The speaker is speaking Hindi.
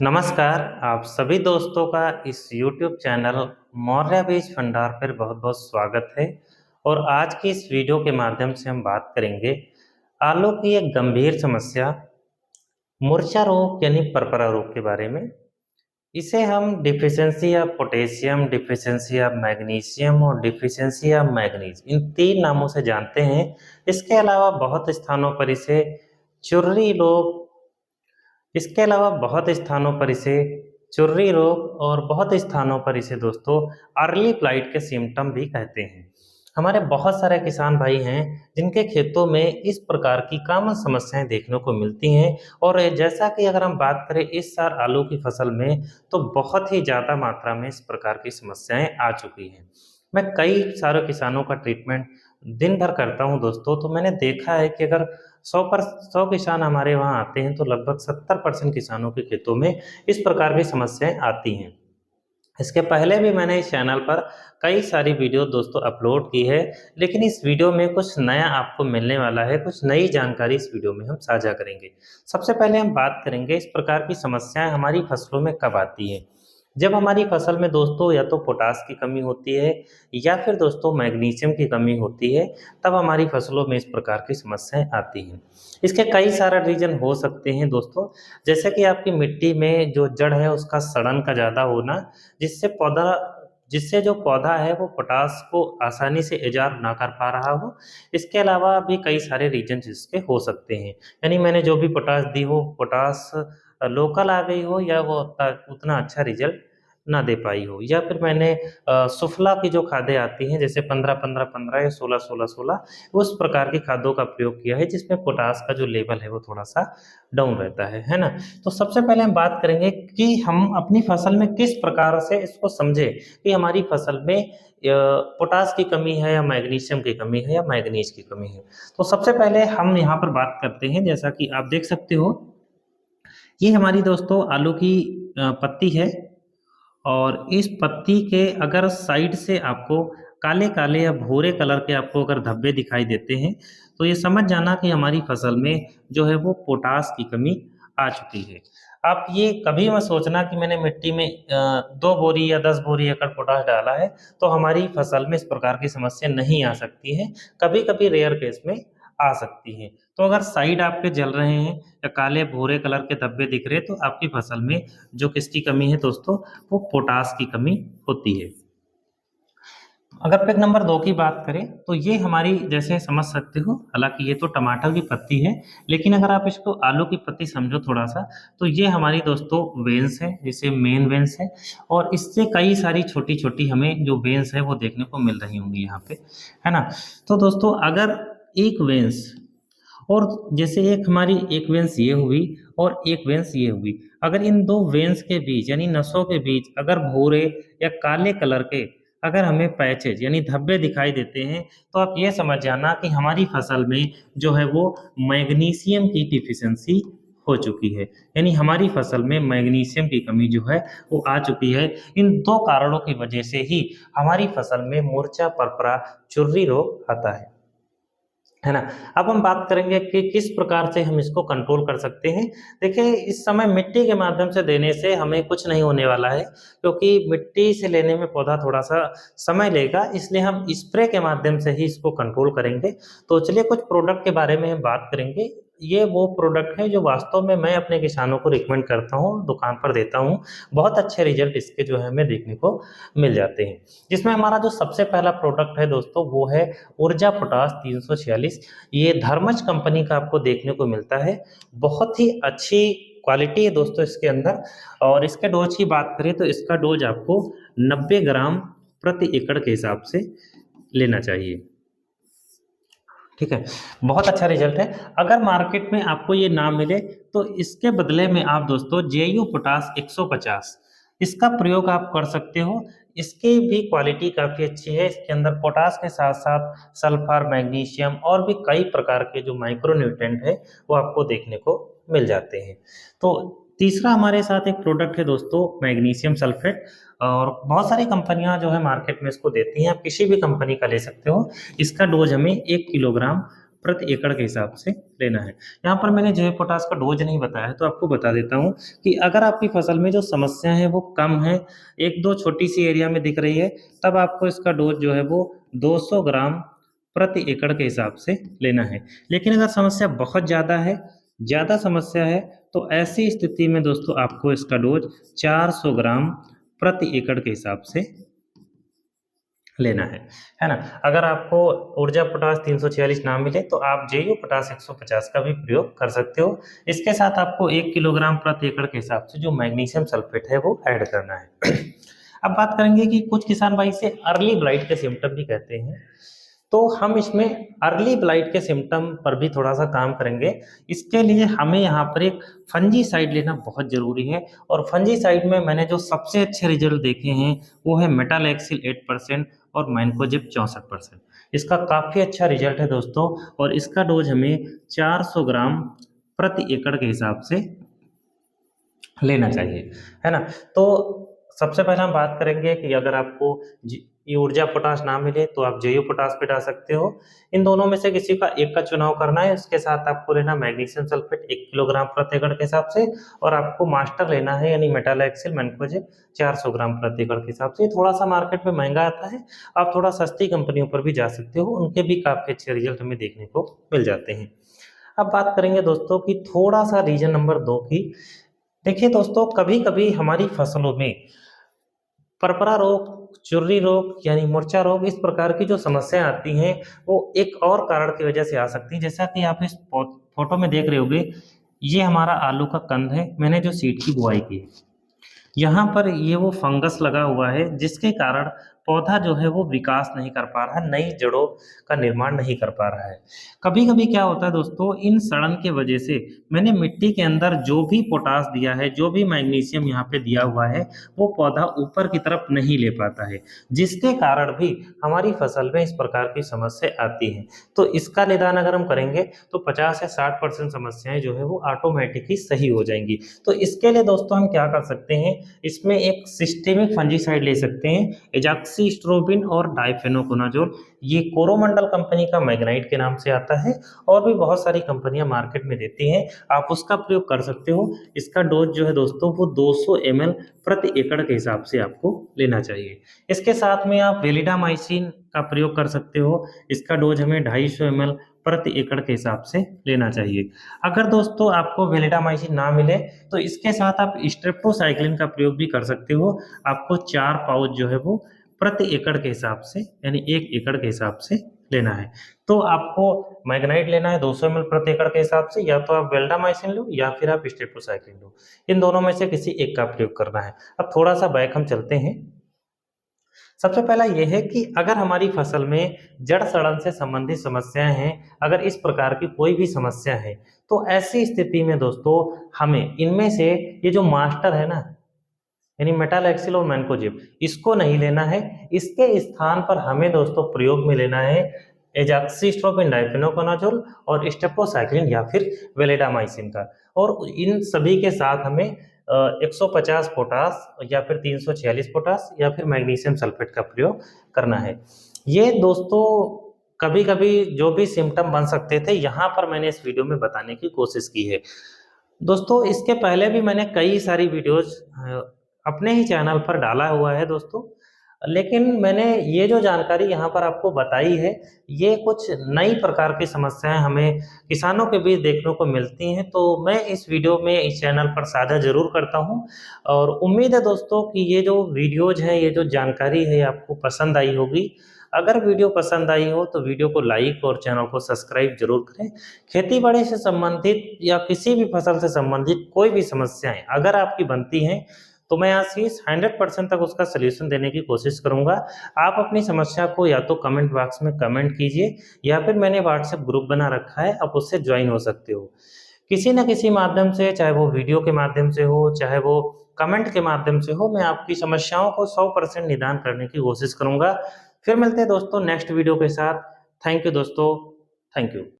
नमस्कार, आप सभी दोस्तों का इस YouTube चैनल मौर्य बीज भंडार पर बहुत-बहुत स्वागत है। और आज की इस वीडियो के माध्यम से हम बात करेंगे आलू की एक गंभीर समस्या मूर्छा रोग यानी परपरा रोग के बारे में। इसे हम deficiency of potassium, deficiency of magnesium और डिफिशियंसी ऑफ मैंगनीज इन 3 नामों से जानते हैं। इसके अलावा बहुत स्थानों पर इसे चुर्री रोग इसके अलावा बहुत स्थानों पर इसे चुर्री रोग और बहुत स्थानों पर इसे दोस्तों अर्ली ब्लाइट के सिम्टम भी कहते हैं। हमारे बहुत सारे किसान भाई हैं जिनके खेतों में इस प्रकार की कॉमन समस्याएं देखने को मिलती हैं। और जैसा कि अगर हम बात करें इस साल आलू की फसल में, तो बहुत ही ज़्यादा मात्रा में इस प्रकार की समस्याएं आ चुकी हैं। मैं कई सारे किसानों का ट्रीटमेंट दिन भर करता हूं दोस्तों, तो मैंने देखा है कि अगर 100 किसान हमारे वहाँ आते हैं तो लगभग 70% किसानों के खेतों में इस प्रकार की समस्याएं आती हैं। इसके पहले भी मैंने इस चैनल पर कई सारी वीडियो दोस्तों अपलोड की है, लेकिन इस वीडियो में कुछ नया आपको मिलने वाला है, कुछ नई जानकारी इस वीडियो में हम साझा करेंगे। सबसे पहले हम बात करेंगे इस प्रकार की समस्याएं हमारी फसलों में कब आती हैं। जब हमारी फसल में दोस्तों या तो पोटास की कमी होती है या फिर दोस्तों मैग्नीशियम की कमी होती है, तब हमारी फसलों में इस प्रकार की समस्याएं आती हैं। इसके कई सारे रीजन हो सकते हैं दोस्तों, जैसे कि आपकी मिट्टी में जो जड़ है उसका सड़न का ज़्यादा होना, जिससे जो पौधा है वो पोटास को आसानी से एब्जॉर्ब ना कर पा रहा हो। इसके अलावा भी कई सारे रीजन इसके हो सकते हैं, यानी मैंने जो भी पोटास दी हो, पोटास लोकल आ गई हो या वो उतना अच्छा रिजल्ट ना दे पाई हो, या फिर मैंने सुफला की जो खादें आती हैं जैसे 15-15-15 या 16-16-16 उस प्रकार की खादों का प्रयोग किया है, जिसमें पोटास का जो लेवल है वो थोड़ा सा डाउन रहता है ना। तो सबसे पहले हम बात करेंगे कि हम अपनी फसल में किस प्रकार से इसको समझे कि हमारी फसल में पोटास की कमी है या मैग्नीशियम की कमी है या मैंगनीज की कमी है। तो सबसे पहले हम यहाँ पर बात करते हैं, जैसा कि आप देख सकते हो ये हमारी दोस्तों आलू की पत्ती है। और इस पत्ती के अगर साइड से आपको काले काले या भूरे कलर के आपको अगर धब्बे दिखाई देते हैं, तो ये समझ जाना कि हमारी फसल में जो है वो पोटास की कमी आ चुकी है। आप ये कभी मत सोचना कि मैंने मिट्टी में 2 बोरी या 10 बोरी एकड़ पोटास डाला है तो हमारी फसल में इस प्रकार की समस्या नहीं आ सकती है। कभी कभी रेयर केस में आ सकती है। तो अगर साइड आपके जल रहे हैं या काले भूरे कलर के धब्बे दिख रहे हैं, तो आपकी फसल में जो किसकी कमी है दोस्तों, वो पोटास की कमी होती है। अगर पेज नंबर 2 की बात करें तो ये हमारी जैसे समझ सकते हो, हालांकि ये तो टमाटर की पत्ती है, लेकिन अगर आप इसको आलू की पत्ती समझो थोड़ा सा, तो ये हमारी दोस्तों वेन्स है, जिसे मेन वेन्स है। और इससे कई सारी छोटी छोटी हमें जो वेन्स है वो देखने को मिल रही होंगी यहाँ पे, है ना। तो दोस्तों अगर एक वेन्स और जैसे एक वेंस ये हुई और एक वेंस ये हुई, अगर इन दो वेंस के बीच यानी नसों के बीच अगर भूरे या काले कलर के अगर हमें पैचेज यानी धब्बे दिखाई देते हैं, तो आप ये समझ जाना कि हमारी फसल में जो है वो मैग्नीशियम की डिफिशियंसी हो चुकी है, यानी हमारी फसल में मैग्नीशियम की कमी जो है वो आ चुकी है। इन 2 कारणों की वजह से ही हमारी फसल में मूर्छा, परपरा, चुर्री रोग आता है ना। अब हम बात करेंगे कि किस प्रकार से हम इसको कंट्रोल कर सकते हैं। देखिए, इस समय मिट्टी के माध्यम से देने से हमें कुछ नहीं होने वाला है, क्योंकि मिट्टी से लेने में पौधा थोड़ा सा समय लेगा, इसलिए हम स्प्रे के माध्यम से ही इसको कंट्रोल करेंगे। तो चलिए कुछ प्रोडक्ट के बारे में हम बात करेंगे। ये वो प्रोडक्ट है जो वास्तव में मैं अपने किसानों को रिकमेंड करता हूँ, दुकान पर देता हूँ। बहुत अच्छे रिजल्ट इसके जो है हमें देखने को मिल जाते हैं। जिसमें हमारा जो सबसे पहला प्रोडक्ट है दोस्तों वो है ऊर्जा पोटास 346। ये धर्मज कंपनी का आपको देखने को मिलता है। बहुत ही अच्छी क्वालिटी है दोस्तों इसके अंदर। और इसके डोज की बात करें तो इसका डोज आपको 90 ग्राम प्रति एकड़ के हिसाब से लेना चाहिए। ठीक है, बहुत अच्छा रिजल्ट है। अगर मार्केट में आपको ये ना मिले तो इसके बदले में आप दोस्तों जेयू पोटास 150 इसका प्रयोग आप कर सकते हो। इसकी भी क्वालिटी काफ़ी अच्छी है। इसके अंदर पोटास के साथ साथ सल्फर, मैग्नीशियम और भी कई प्रकार के जो माइक्रो न्यूट्रेंट है वो आपको देखने को मिल जाते हैं। तो तीसरा हमारे साथ एक प्रोडक्ट है दोस्तों मैग्नीशियम सल्फेट। और बहुत सारी कंपनियां जो है मार्केट में इसको देती हैं, आप किसी भी कंपनी का ले सकते हो। इसका डोज हमें 1 किलोग्राम प्रति एकड़ के हिसाब से लेना है। यहाँ पर मैंने जैव पोटाश का डोज नहीं बताया है, तो आपको बता देता हूँ कि अगर आपकी फसल में जो समस्या है वो कम है, 1-2 छोटी सी एरिया में दिख रही है, तब आपको इसका डोज जो है वो 200 ग्राम प्रति एकड़ के हिसाब से लेना है। लेकिन अगर समस्या बहुत ज़्यादा है, ज़्यादा समस्या है, तो ऐसी स्थिति में दोस्तों आपको इसका डोज 400 ग्राम प्रति एकड़ के हिसाब से लेना है ना। अगर आपको ऊर्जा पोटाश 346 ना मिले तो आप जेयू पोटाश 150 का भी प्रयोग कर सकते हो। इसके साथ आपको 1 किलोग्राम प्रति एकड़ के हिसाब से जो मैग्नीशियम सल्फेट है वो ऐड करना है। अब बात करेंगे कि कुछ किसान भाई से अर्ली ब्लाइट के सिम्टम भी कहते हैं, तो हम इसमें अर्ली ब्लाइट के सिम्टम पर भी थोड़ा सा काम करेंगे। इसके लिए हमें यहाँ पर एक फंजीसाइड लेना बहुत ज़रूरी है, और फंजीसाइड में मैंने जो सबसे अच्छे रिजल्ट देखे हैं वो है मेटालैक्सिल 8% और मैनकोजेब 64%। इसका काफ़ी अच्छा रिजल्ट है दोस्तों, और इसका डोज हमें 400 ग्राम प्रति एकड़ के हिसाब से लेना चाहिए, है ना। तो सबसे पहले हम बात करेंगे कि अगर आपको ये ऊर्जा पोटाश ना मिले तो आप जेयू पोटाश पे डाल सकते हो। इन दोनों में से किसी का एक का चुनाव करना है। इसके साथ आपको लेना मैग्नीशियम सल्फेट 1 किलोग्राम प्रति एकड़ के हिसाब से, और आपको मास्टर लेना है यानी मेटालैक्सिल मैनकोजेब 400 ग्राम प्रति एकड़ के हिसाब से। थोड़ा सा मार्केट में महंगा आता है, आप थोड़ा सस्ती कंपनियों पर भी जा सकते हो, उनके भी काफ़ी अच्छे रिजल्ट हमें देखने को मिल जाते हैं। अब बात करेंगे दोस्तों कि थोड़ा सा रीजन नंबर 2 की। देखिए दोस्तों, कभी कभी हमारी फसलों में परपरा रोग, चुर्री रोग यानी मूर्छा रोग, इस प्रकार की जो समस्याएं आती हैं वो एक और कारण की वजह से आ सकती है। जैसा कि आप इस फोटो में देख रहे होंगे, ये हमारा आलू का कंद है, मैंने जो सीड की बुआई की है, यहाँ पर ये वो फंगस लगा हुआ है जिसके कारण पौधा जो है वो विकास नहीं कर पा रहा है, नई जड़ों का निर्माण नहीं कर पा रहा है। कभी कभी क्या होता है दोस्तों, इन सड़न के वजह से मैंने मिट्टी के अंदर जो भी पोटास दिया है, जो भी मैग्नीशियम यहाँ पे दिया हुआ है, वो पौधा ऊपर की तरफ नहीं ले पाता है, जिसके कारण भी हमारी फसल में इस प्रकार की समस्या आती है। तो इसका निदान अगर हम करेंगे तो 50 से 60% समस्याएं जो है वो ऑटोमेटिकली सही हो जाएंगी। तो इसके लिए दोस्तों हम क्या कर सकते हैं, इसमें एक सिस्टेमिक फंजीसाइड ले सकते हैं, एजॉक्सिस्ट्रोबिन और डाइफेनोकोनाजोल। ये कोरोमंडल कंपनी का मैग्नाइट के नाम से आता है, और भी बहुत सारी कंपनियां मार्केट में देती हैं, आप उसका प्रयोग कर सकते हो। इसका डोज जो है दोस्तों वो 200 ml प्रति एकड़ के हिसाब से आपको लेना चाहिए। इसके साथ में आप वेलिडामाइसिन का प्रयोग कर सकते हो, इसका डोज हमें 250 ml प्रति एकड़ के हिसाब से लेना चाहिए। अगर दोस्तों आपको वेलिडामाइसिन ना मिले तो इसके साथ आप स्ट्रेप्टोसाइक्लिन का प्रयोग भी कर सकते हो। आपको 4 पाउच जो है वो प्रति एकड़ के हिसाब से यानी 1 एकड़ के हिसाब से लेना है। तो आपको मैग्नाइट लेना है 200 ml प्रति एकड़ के हिसाब से, या तो आप वेलिडामाइसिन लो या फिर आप स्ट्रेप्टोसाइक्लिन लो, इन दोनों में से किसी एक का प्रयोग करना है। अब थोड़ा सा बैक हम चलते हैं। सबसे पहला यह है कि अगर हमारी फसल में जड़ सड़न से संबंधित समस्याएं हैं, अगर इस प्रकार की कोई भी समस्या है, तो ऐसी स्थिति में दोस्तों हमें इनमें से ये जो मास्टर है ना, यानी मेटालैक्सिल और मैनकोजेब, इसको नहीं लेना है। इसके स्थान पर हमें दोस्तों प्रयोग में लेना है एजॉक्सिस्ट्रोबिन, डाइफेनोकोनाजोल और स्टेप्टोसाइक्लिन या फिर वेलिडामाइसिन का, और इन सभी के साथ हमें 150 पोटास या फिर 346 पोटास या फिर मैग्नीशियम सल्फेट का प्रयोग करना है। ये दोस्तों कभी कभी जो भी सिम्टम बन सकते थे, यहाँ पर मैंने इस वीडियो में बताने की कोशिश की है। दोस्तों इसके पहले भी मैंने कई सारी वीडियोज अपने ही चैनल पर डाला हुआ है दोस्तों, लेकिन मैंने ये जो जानकारी यहाँ पर आपको बताई है, ये कुछ नई प्रकार की समस्याएं हमें किसानों के बीच देखने को मिलती हैं, तो मैं इस वीडियो में इस चैनल पर साझा जरूर करता हूँ। और उम्मीद है दोस्तों कि ये जो वीडियोज हैं, ये जो जानकारी है आपको पसंद आई होगी। अगर वीडियो पसंद आई हो तो वीडियो को लाइक और चैनल को सब्सक्राइब जरूर करें। खेती बाड़ी से संबंधित या किसी भी फसल से संबंधित कोई भी समस्याएं अगर आपकी बनती हैं तो मैं आशीष 100% तक उसका सलूशन देने की कोशिश करूंगा। आप अपनी समस्या को या तो कमेंट बॉक्स में कमेंट कीजिए, या फिर मैंने व्हाट्सएप ग्रुप बना रखा है, आप उससे ज्वाइन हो सकते हो। किसी न किसी माध्यम से, चाहे वो वीडियो के माध्यम से हो, चाहे वो कमेंट के माध्यम से हो, मैं आपकी समस्याओं को 100% निदान करने की कोशिश करूंगा। फिर मिलते हैं दोस्तों नेक्स्ट वीडियो के साथ। थैंक यू दोस्तों, थैंक यू।